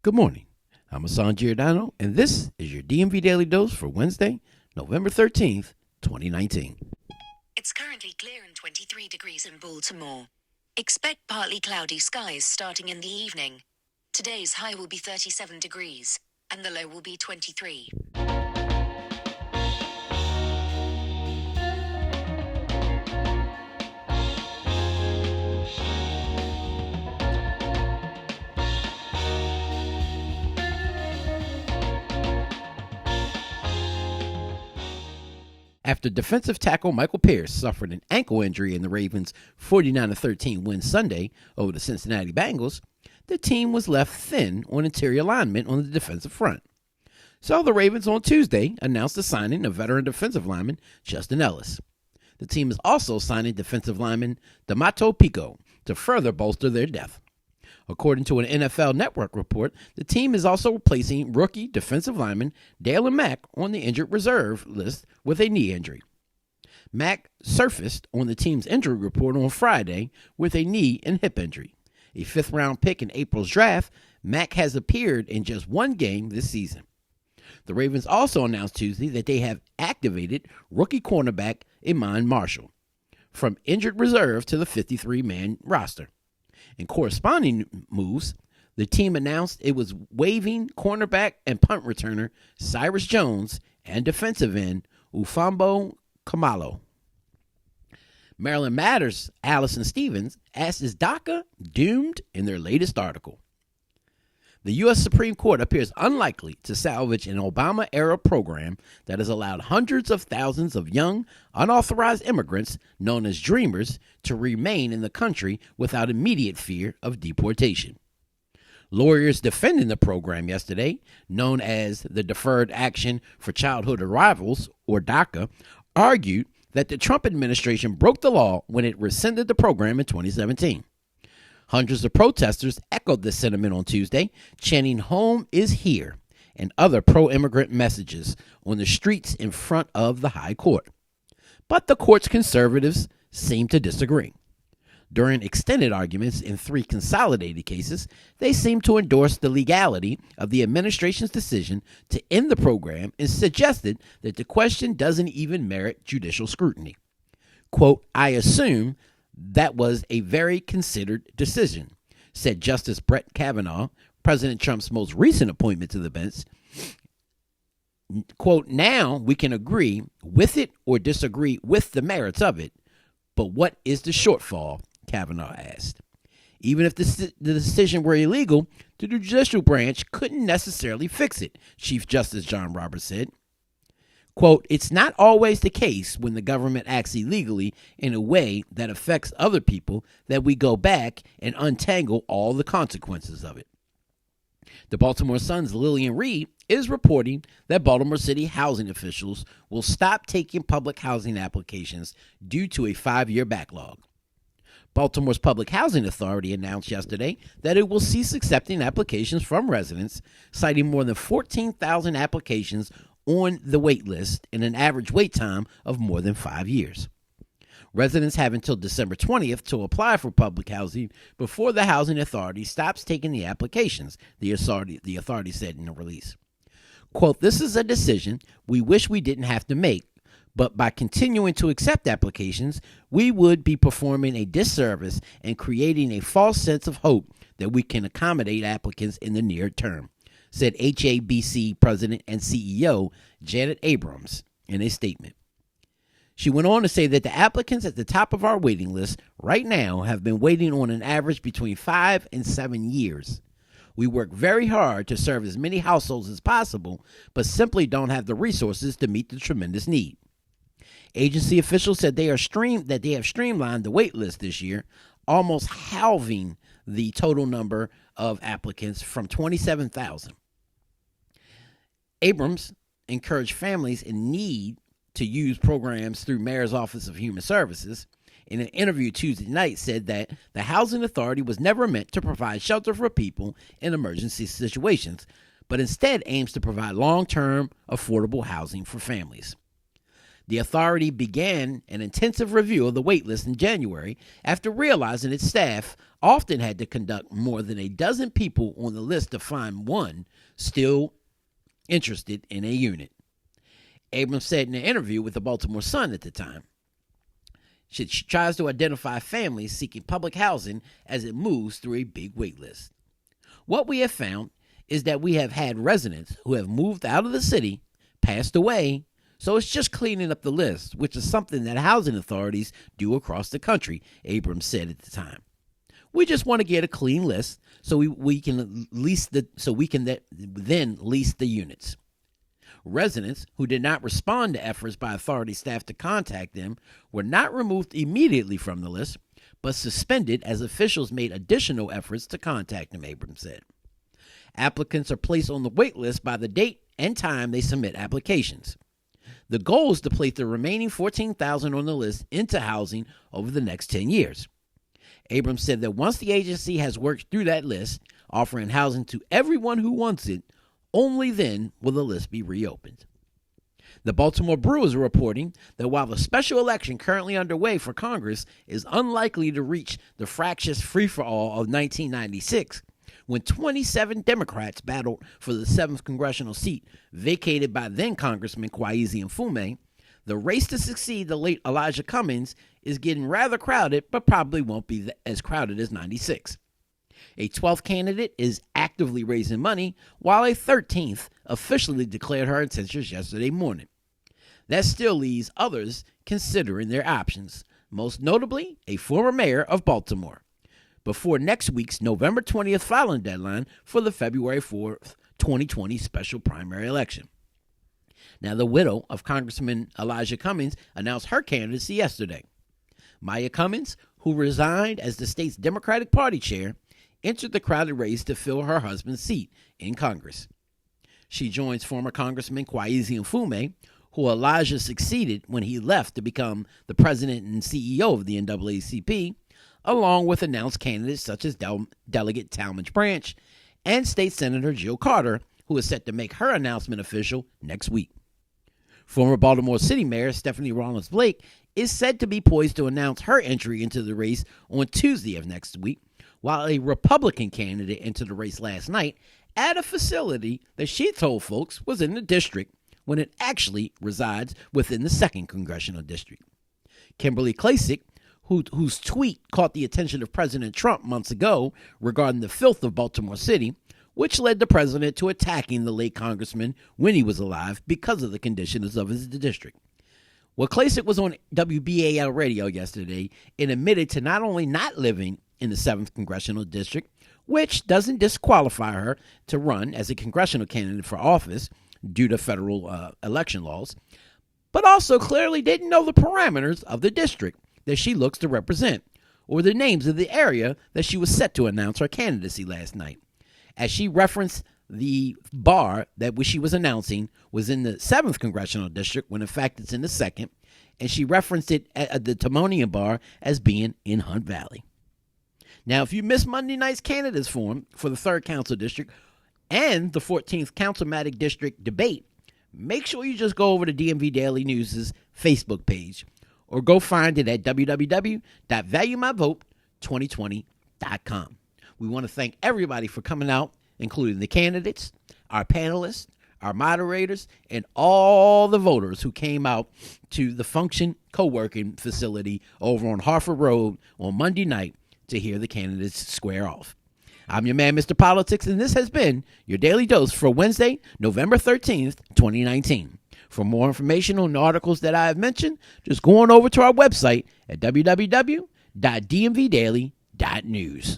Good morning. I'm Hassan Giordano, and this is your DMV Daily Dose for Wednesday, November 13th, 2019. It's currently clear and 23 degrees in Baltimore. Expect partly cloudy skies starting in the evening. Today's high will be 37 degrees, and the low will be 23. After defensive tackle Michael Pierce suffered an ankle injury in the Ravens' 49-13 win Sunday over the Cincinnati Bengals, the team was left thin on interior alignment on the defensive front. So the Ravens on Tuesday announced the signing of veteran defensive lineman Justin Ellis. The team is also signing defensive lineman D'Amato Pico to further bolster their depth. According to an NFL Network report, the team is also replacing rookie defensive lineman Dalen Mack on the injured reserve list with a knee injury. Mack surfaced on the team's injury report on Friday with a knee and hip injury. A fifth-round pick in April's draft, Mack has appeared in just one game this season. The Ravens also announced Tuesday that they have activated rookie cornerback Iman Marshall from injured reserve to the 53-man roster. In corresponding moves, the team announced it was waiving cornerback and punt returner Cyrus Jones and defensive end Ufambo Kamalo. Maryland Matters' Allison Stevens asked, "Is DACA doomed?" in their latest article. The U.S. Supreme Court appears unlikely to salvage an Obama-era program that has allowed hundreds of thousands of young, unauthorized immigrants, known as Dreamers, to remain in the country without immediate fear of deportation. Lawyers defending the program yesterday, known as the Deferred Action for Childhood Arrivals, or DACA, argued that the Trump administration broke the law when it rescinded the program in 2017. Hundreds of protesters echoed this sentiment on Tuesday, chanting "Home is here" and other pro-immigrant messages on the streets in front of the High Court. But the court's conservatives seem to disagree. During extended arguments in 3 consolidated cases, they seemed to endorse the legality of the administration's decision to end the program and suggested that the question doesn't even merit judicial scrutiny. Quote, "I assume that was a very considered decision," said Justice Brett Kavanaugh, President Trump's most recent appointment to the bench. Quote, "Now we can agree with it or disagree with the merits of it, but what is the shortfall?" Kavanaugh asked. Even if the decision were illegal, the judicial branch couldn't necessarily fix it, Chief Justice John Roberts said. Quote, "It's not always the case when the government acts illegally in a way that affects other people that we go back and untangle all the consequences of it." The Baltimore Sun's Lillian Reed is reporting that Baltimore City housing officials will stop taking public housing applications due to a 5-year backlog. Baltimore's Public Housing Authority announced yesterday that it will cease accepting applications from residents, citing more than 14,000 applications on the wait list and an average wait time of more than 5 years. Residents have until December 20th to apply for public housing before the housing authority stops taking the applications, the authority said in a release. Quote, "This is a decision we wish we didn't have to make, but by continuing to accept applications, we would be performing a disservice and creating a false sense of hope that we can accommodate applicants in the near term," said HABC President and CEO Janet Abrams in a statement. She went on to say that the applicants at the top of our waiting list right now have been waiting on an average between 5 and 7 years. We work very hard to serve as many households as possible, but simply don't have the resources to meet the tremendous need. Agency officials said they have streamlined the wait list this year, almost halving the total number of applicants from 27,000. Abrams encouraged families in need to use programs through Mayor's Office of Human Services. In an interview Tuesday night, said that the Housing Authority was never meant to provide shelter for people in emergency situations, but instead aims to provide long-term, affordable housing for families. The authority began an intensive review of the waitlist in January after realizing its staff often had to conduct more than a dozen people on the list to find one still interested in a unit. Abrams said in an interview with the Baltimore Sun at the time. She tries to identify families seeking public housing as it moves through a big wait list. What we have found is that we have had residents who have moved out of the city, passed away, so it's just cleaning up the list, which is something that housing authorities do across the country, Abrams said at the time. We just want to get a clean list so we can then lease the units. Residents who did not respond to efforts by authority staff to contact them were not removed immediately from the list, but suspended as officials made additional efforts to contact them, Abrams said. Applicants are placed on the wait list by the date and time they submit applications. The goal is to place the remaining 14,000 on the list into housing over the next 10 years. Abrams said that once the agency has worked through that list, offering housing to everyone who wants it, only then will the list be reopened. The Baltimore Brewers are reporting that while the special election currently underway for Congress is unlikely to reach the fractious free-for-all of 1996, when 27 Democrats battled for the 7th congressional seat vacated by then-Congressman Kwesi Mfume, the race to succeed the late Elijah Cummings is getting rather crowded, but probably won't be as crowded as 96. A 12th candidate is actively raising money, while a 13th officially declared her intentions yesterday morning. That still leaves others considering their options, most notably a former mayor of Baltimore, before next week's November 20th filing deadline for the February 4th, 2020 special primary election. Now, the widow of Congressman Elijah Cummings announced her candidacy yesterday. Maya Cummings, who resigned as the state's Democratic Party chair, entered the crowded race to fill her husband's seat in Congress. She joins former Congressman Kwesi Mfume, who Elijah succeeded when he left to become the president and CEO of the NAACP, along with announced candidates such as Delegate Talmadge Branch and State Senator Jill Carter, who is set to make her announcement official next week. Former Baltimore City Mayor Stephanie Rawlins Blake is said to be poised to announce her entry into the race on Tuesday of next week, while a Republican candidate entered the race last night at a facility that she told folks was in the district when it actually resides within the 2nd Congressional District. Kimberly Klacik, whose tweet caught the attention of President Trump months ago regarding the filth of Baltimore City, which led the president to attacking the late congressman when he was alive because of the conditions of his district. Well, Klacik was on WBAL radio yesterday and admitted to not only not living in the 7th Congressional District, which doesn't disqualify her to run as a congressional candidate for office due to federal election laws, but also clearly didn't know the parameters of the district that she looks to represent, or the names of the area that she was set to announce her candidacy last night. As she referenced, the bar that she was announcing was in the 7th Congressional District, when in fact it's in the 2nd, and she referenced it at the Timonium Bar as being in Hunt Valley. Now, if you missed Monday night's candidates forum for the 3rd Council District and the 14th Councilmatic District debate, make sure you just go over to DMV Daily News' Facebook page or go find it at www.valuemyvote2020.com. We want to thank everybody for coming out, including the candidates, our panelists, our moderators, and all the voters who came out to the Function co-working facility over on Harford Road on Monday night to hear the candidates square off. I'm your man, Mr. Politics, and this has been your Daily Dose for Wednesday, November 13th, 2019. For more information on the articles that I have mentioned, just go on over to our website at www.dmvdaily.news.